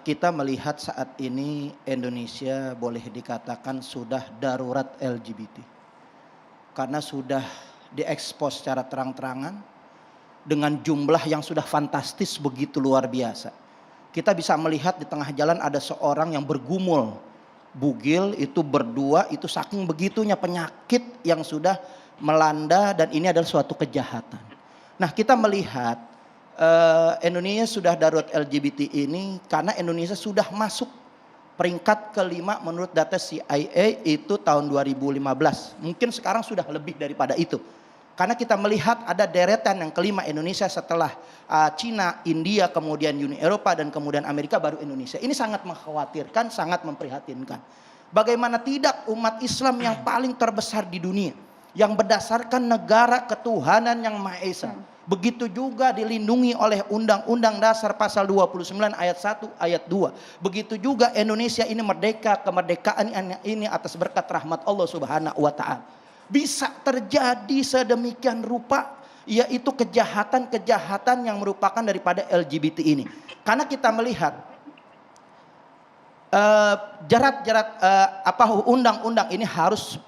Kita melihat saat ini Indonesia boleh dikatakan sudah darurat LGBT. Karena sudah diekspos secara terang-terangan dengan jumlah yang sudah fantastis begitu luar biasa. Kita bisa melihat di tengah jalan ada seorang yang bergumul, bugil itu berdua, itu saking begitunya penyakit yang sudah melanda dan ini adalah suatu kejahatan. Nah, kita melihat Indonesia sudah darurat LGBT ini karena Indonesia sudah masuk peringkat kelima menurut data CIA itu tahun 2015. Mungkin sekarang sudah lebih daripada itu. Karena kita melihat ada deretan yang kelima Indonesia setelah Cina, India, kemudian Uni Eropa dan kemudian Amerika baru Indonesia. Ini sangat mengkhawatirkan, sangat memprihatinkan. Bagaimana tidak umat Islam yang paling terbesar di dunia, yang berdasarkan negara ketuhanan yang Maha Esa. Begitu juga dilindungi oleh Undang-Undang Dasar pasal 29 ayat 1 ayat 2. Begitu juga Indonesia ini merdeka, kemerdekaan ini atas berkat rahmat Allah Subhanahu wa taala. Bisa terjadi sedemikian rupa, yaitu kejahatan-kejahatan yang merupakan daripada LGBT ini. Karena kita melihat jerat-jerat undang-undang ini harus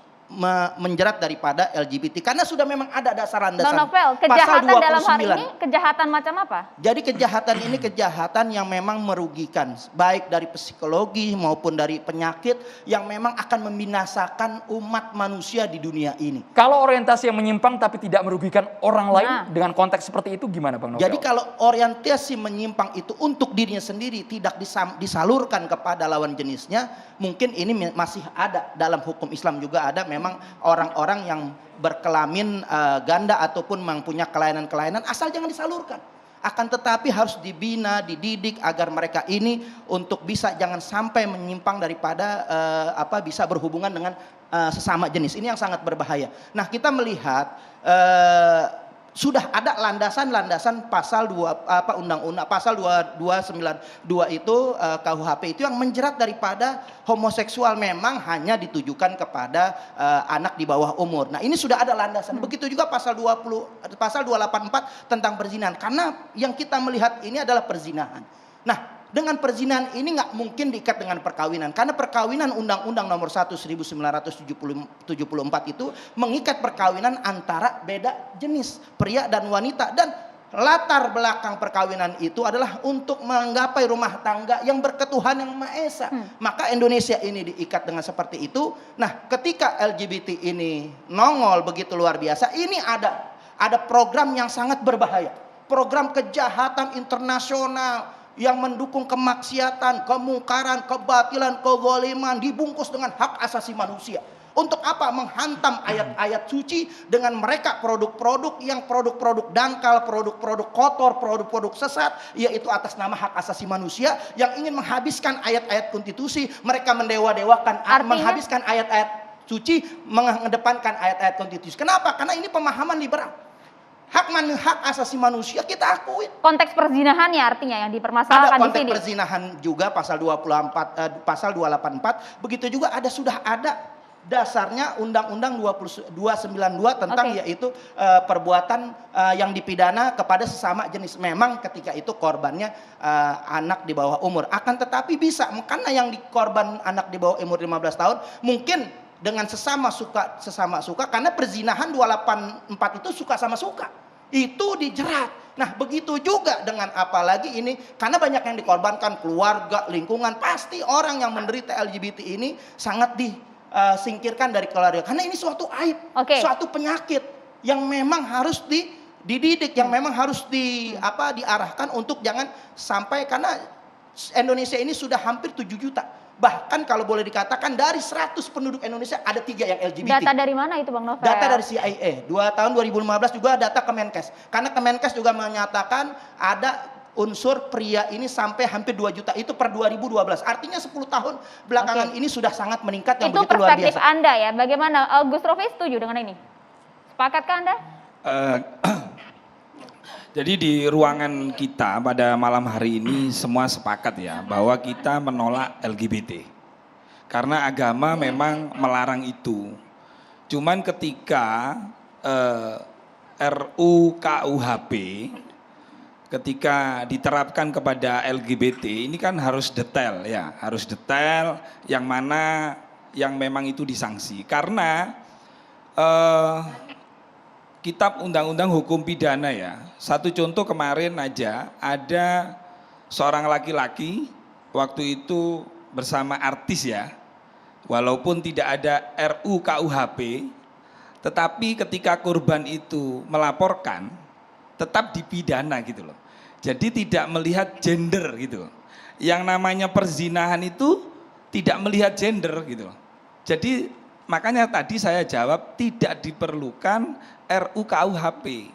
menjerat daripada LGBT karena sudah memang ada dasar landasan. Novel, kejahatan dalam hari ini kejahatan macam apa? Jadi kejahatan ini kejahatan yang memang merugikan baik dari psikologi maupun dari penyakit yang memang akan membinasakan umat manusia di dunia ini. Kalau orientasi yang menyimpang tapi tidak merugikan orang lain dengan konteks seperti itu gimana Bang Novel? Jadi kalau orientasi menyimpang itu untuk dirinya sendiri tidak disalurkan kepada lawan jenisnya, mungkin ini masih ada dalam hukum Islam juga ada memang orang-orang yang berkelamin ganda ataupun mempunyai kelainan-kelainan asal jangan disalurkan. Akan tetapi harus dibina, dididik agar mereka ini untuk bisa jangan sampai menyimpang daripada bisa berhubungan dengan sesama jenis. Ini yang sangat berbahaya. Nah, kita melihat sudah ada landasan-landasan pasal undang-undang pasal 292 itu KUHP itu yang menjerat daripada homoseksual memang hanya ditujukan kepada anak di bawah umur. Nah, ini sudah ada landasan. Begitu juga pasal 284 tentang perzinahan karena yang kita melihat ini adalah perzinahan. Nah, dengan perzinahan ini nggak mungkin diikat dengan perkawinan karena perkawinan Undang-Undang Nomor 1 1974 itu mengikat perkawinan antara beda jenis pria dan wanita dan latar belakang perkawinan itu adalah untuk menggapai rumah tangga yang berketuhanan yang Maha Esa. Maka Indonesia ini diikat dengan seperti itu. Nah, ketika LGBT ini nongol begitu luar biasa, ini ada program yang sangat berbahaya. Program kejahatan internasional yang mendukung kemaksiatan, kemungkaran, kebatilan, kezaliman dibungkus dengan hak asasi manusia. Untuk apa? Menghantam ayat-ayat suci dengan mereka produk-produk yang produk-produk dangkal, produk-produk kotor, produk-produk sesat, yaitu atas nama hak asasi manusia yang ingin menghabiskan ayat-ayat konstitusi. Mereka mendewa-dewakan, menghabiskan ayat-ayat suci, mengedepankan ayat-ayat konstitusi. Kenapa? Karena ini pemahaman liberal. Hak asasi manusia kita akui. Konteks perzinahan ya artinya yang dipermasalahkan di sini. Ada konteks perzinahan juga pasal pasal 284. Begitu juga sudah ada dasarnya Undang-Undang 292 tentang yaitu perbuatan yang dipidana kepada sesama jenis. Memang ketika itu korbannya anak di bawah umur. Akan tetapi bisa karena yang korban anak di bawah umur 15 tahun mungkin dengan sesama suka karena perzinahan 284 itu suka sama suka itu dijerat. Nah, begitu juga dengan apalagi ini karena banyak yang dikorbankan keluarga, lingkungan, pasti orang yang menderita LGBT ini sangat disingkirkan dari keluarga karena ini suatu aib, suatu penyakit yang memang harus dididik, yang memang harus diarahkan untuk jangan sampai karena Indonesia ini sudah hampir 7 juta. Bahkan kalau boleh dikatakan dari 100 penduduk Indonesia ada 3 yang LGBT. Data dari mana itu Bang Novel? Data dari CIA. Tahun 2015 juga data Kemenkes. Karena Kemenkes juga menyatakan ada unsur pria ini sampai hampir 2 juta itu per 2012. Artinya 10 tahun belakangan ini sudah sangat meningkat yang begitu luar biasa. Itu perspektif Anda ya. Bagaimana? Gus Rofi setuju dengan ini? Sepakatkah Anda? Jadi di ruangan kita pada malam hari ini semua sepakat ya bahwa kita menolak LGBT. Karena agama memang melarang itu. Cuman ketika RUU KUHP ketika diterapkan kepada LGBT ini kan harus detail ya, harus detail yang mana yang memang itu disanksi. Karena kitab undang-undang hukum pidana ya, satu contoh kemarin aja ada seorang laki-laki waktu itu bersama artis ya, walaupun tidak ada RUU KUHP, tetapi ketika korban itu melaporkan tetap dipidana gitu loh. Jadi tidak melihat gender gitu loh. Yang namanya perzinahan itu tidak melihat gender gitu loh. Jadi makanya tadi saya jawab tidak diperlukan RUU KUHP.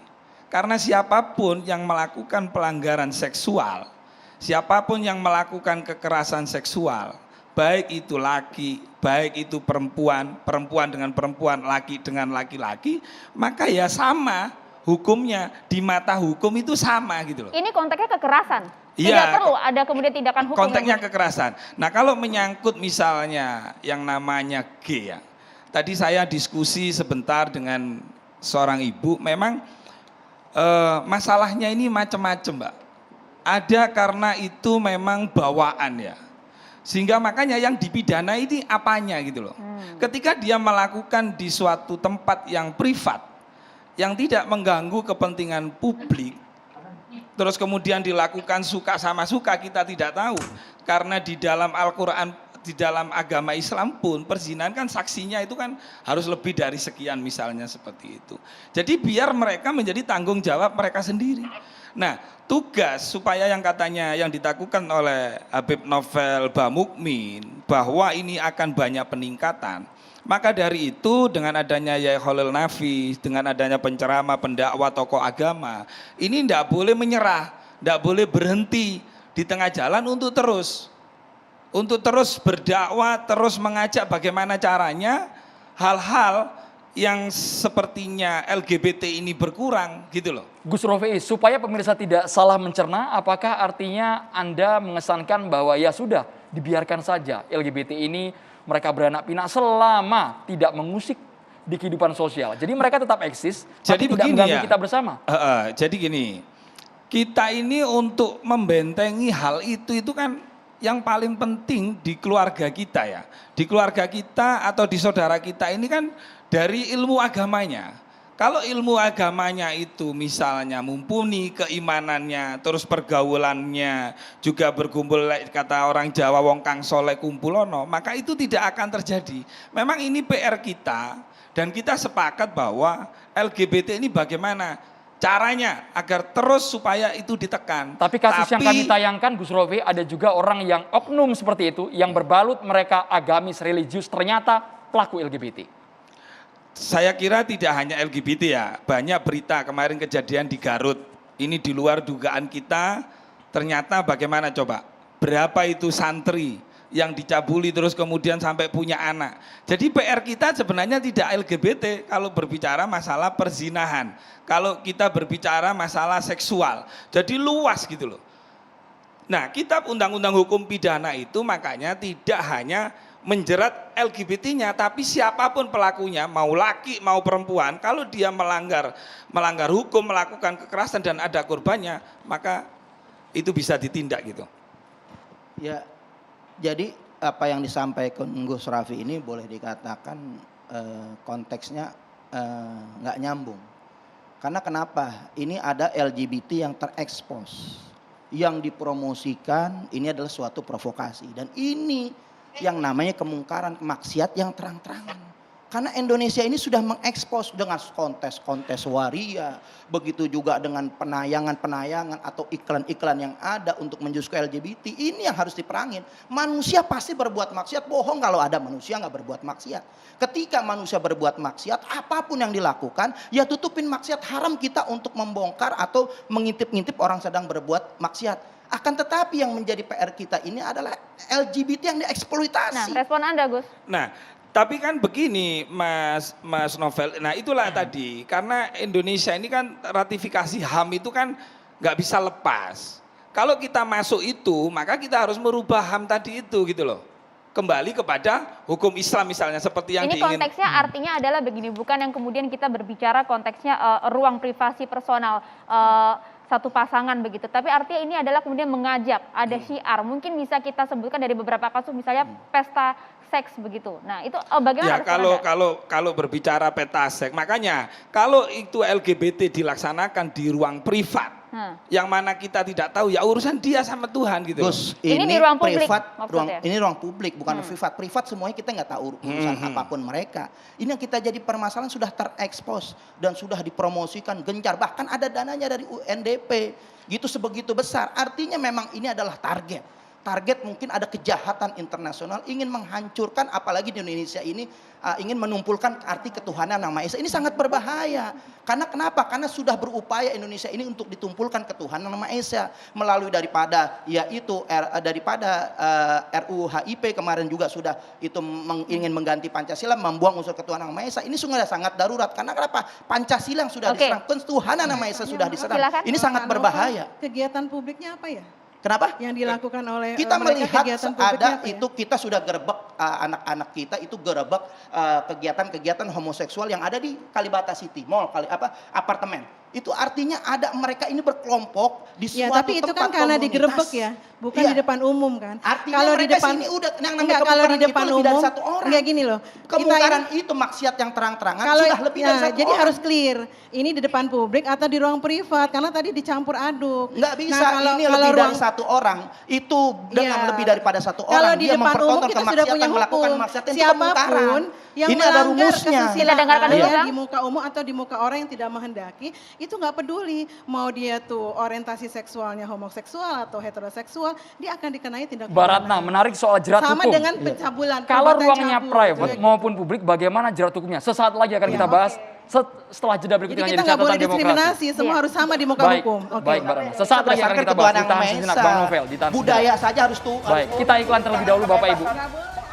Karena siapapun yang melakukan pelanggaran seksual, siapapun yang melakukan kekerasan seksual, baik itu laki, baik itu perempuan, perempuan dengan perempuan, laki dengan laki-laki, maka ya sama hukumnya, di mata hukum itu sama gitu loh. Ini konteksnya kekerasan. Tidak Iya, perlu ada kemudian tindakan hukum. konteksnya kekerasan. Nah kalau menyangkut misalnya yang namanya G ya, tadi saya diskusi sebentar dengan seorang ibu, memang masalahnya ini macam-macam Mbak. Ada karena itu memang bawaan ya. Sehingga makanya yang dipidana ini apanya gitu loh. Ketika dia melakukan di suatu tempat yang privat, yang tidak mengganggu kepentingan publik, terus kemudian dilakukan suka sama suka, kita tidak tahu. Karena di dalam Al-Quran, di dalam agama Islam pun perzinahan kan saksinya itu kan harus lebih dari sekian misalnya seperti itu. Jadi biar mereka menjadi tanggung jawab mereka sendiri. Nah tugas supaya yang katanya yang ditakutkan oleh Habib Novel Bamukmin bahwa ini akan banyak peningkatan. Maka dari itu dengan adanya Yai Khalil Nafis, dengan adanya penceramah, pendakwah, tokoh agama, ini tidak boleh menyerah, tidak boleh berhenti di tengah jalan untuk terus berdakwah, terus mengajak bagaimana caranya hal-hal yang sepertinya LGBT ini berkurang gitu loh. Gus Rofi, supaya pemirsa tidak salah mencerna, apakah artinya Anda mengesankan bahwa ya sudah dibiarkan saja LGBT ini mereka beranak pinak selama tidak mengusik di kehidupan sosial. Jadi mereka tetap eksis, Jadi tapi tidak begini mengganggu ya, kita bersama. Jadi gini, kita ini untuk membentengi hal itu kan yang paling penting di keluarga kita ya. Di keluarga kita atau di saudara kita ini kan dari ilmu agamanya. Kalau ilmu agamanya itu misalnya mumpuni keimanannya, terus pergaulannya juga berkumpul kata orang Jawa wong kang soleh kumpulono, maka itu tidak akan terjadi. Memang ini PR kita dan kita sepakat bahwa LGBT ini bagaimana caranya agar terus supaya itu ditekan. Tapi kasus yang kami tayangkan Gus Rofi, ada juga orang yang oknum seperti itu, yang berbalut mereka agamis, religius, ternyata pelaku LGBT. Saya kira tidak hanya LGBT ya, banyak berita kemarin kejadian di Garut. Ini di luar dugaan kita, ternyata bagaimana coba? Berapa itu santri yang dicabuli terus kemudian sampai punya anak. Jadi PR kita sebenarnya tidak LGBT kalau berbicara masalah perzinahan. Kalau kita berbicara masalah seksual. Jadi luas gitu loh. Nah, kitab undang-undang hukum pidana itu makanya tidak hanya menjerat LGBT-nya, tapi siapapun pelakunya, mau laki mau perempuan, kalau dia melanggar hukum, melakukan kekerasan dan ada korbannya, maka itu bisa ditindak gitu. Ya, jadi apa yang disampaikan Gus Rafi ini boleh dikatakan konteksnya nggak nyambung. Karena kenapa? Ini ada LGBT yang terekspos, yang dipromosikan, ini adalah suatu provokasi dan ini yang namanya kemungkaran, kemaksiat yang terang-terangan. Karena Indonesia ini sudah mengekspos dengan kontes-kontes waria, begitu juga dengan penayangan-penayangan atau iklan-iklan yang ada untuk menjuskai LGBT. Ini yang harus diperangin. Manusia pasti berbuat maksiat, bohong kalau ada manusia nggak berbuat maksiat. Ketika manusia berbuat maksiat, apapun yang dilakukan, ya tutupin maksiat. Haram kita untuk membongkar atau mengintip-ngintip orang sedang berbuat maksiat. Akan tetapi yang menjadi PR kita ini adalah LGBT yang dieksploitasi. Nah, respon Anda Gus? Nah, tapi kan begini Mas Novel, nah itulah tadi, karena Indonesia ini kan ratifikasi HAM itu kan nggak bisa lepas. Kalau kita masuk itu, maka kita harus merubah HAM tadi itu gitu loh. Kembali kepada hukum Islam misalnya seperti yang ini diingin. Konteksnya artinya adalah begini, bukan yang kemudian kita berbicara konteksnya ruang privasi personal. satu pasangan begitu. Tapi artinya ini adalah kemudian mengajak, ada syiar. Mungkin bisa kita sebutkan dari beberapa kasus misalnya pesta seks begitu. Nah, itu bagaimana? Ya kalau berbicara peta seks, makanya kalau itu LGBT dilaksanakan di ruang privat, yang mana kita tidak tahu, ya urusan dia sama Tuhan gitu. Gus, Ini di ruang publik privat, maksudnya? ini ruang publik bukan privat. Privat semuanya kita nggak tahu urusan apapun mereka. Ini yang kita jadi permasalahan sudah terekspos dan sudah dipromosikan gencar. Bahkan ada dananya dari UNDP. Gitu sebegitu besar. Artinya memang ini adalah target. Target mungkin ada kejahatan internasional ingin menghancurkan, apalagi di Indonesia ini ingin menumpulkan arti ketuhanan Yang Maha Esa. Ini sangat berbahaya. Karena kenapa? Karena sudah berupaya Indonesia ini untuk ditumpulkan ketuhanan Yang Maha Esa melalui daripada yaitu RUU HIP kemarin juga sudah itu ingin mengganti Pancasila, membuang unsur ketuhanan Yang Maha Esa. Ini sungguh sangat darurat. Karena kenapa? Pancasila yang sudah diserang, ketuhanan Yang Maha Esa sudah diserang. Silakan. Ini sangat berbahaya. Kegiatan publiknya apa ya? Kenapa? Yang dilakukan oleh Kita mereka, melihat kegiatan publiknya ada apa ya? itu kita sudah gerebek anak-anak kita itu gerebek kegiatan-kegiatan homoseksual yang ada di Kalibata City Mall, apartemen. Itu artinya ada mereka ini berkelompok di Ya, suatu tapi itu tempat kan karena komunitas. digerebek ya, bukan Iya. di depan umum kan. Artinya Kalau di mereka depan sini udah yang namanya enggak, kalau di kemungkaran depan itu lebih dari umum satu orang. enggak gini loh. Kemungkaran itu maksiat yang terang-terangan kalau sudah lebih dari satu jadi orang. harus clear. Ini di depan publik atau di ruang privat karena tadi dicampur aduk. Nggak bisa, Nah, ini lebih dari satu orang. Itu dengan Iya. lebih daripada satu Kalau orang. di Dia depan umum mempertonton kita sudah punya melakukan hukum. maksiatan itu Siapapun kemungkaran. yang Ini ada melanggar rumusnya. Kita dengarkan dulu, kesusilaan Kang. di muka umum atau di muka orang yang tidak menghendaki, itu nggak peduli mau dia tuh orientasi seksualnya homoseksual atau heteroseksual, dia akan dikenai tindak Mbak pidana. Ratna, menarik soal jerat Sama hukum. dengan pencabulan. Kalau perbuatan ruangnya cabul. private maupun publik, bagaimana jerat hukumnya? Sesaat lagi akan kita bahas setelah jeda berikut Jadi yang kita jadi nggak boleh catatan demokrasi. diskriminasi, semua Iya. harus sama di muka Baik, hukum. Oke. baik Mbak Ratna. Sesaat lagi akan Berdasarkan kita bahas. ketuhanan Ditahan Yang Maha sejenak Esa. Bang Novel. Ditahan sejenak. Budaya saja harus tuh. Baik, kita iklan terlebih dahulu Bapak Ibu.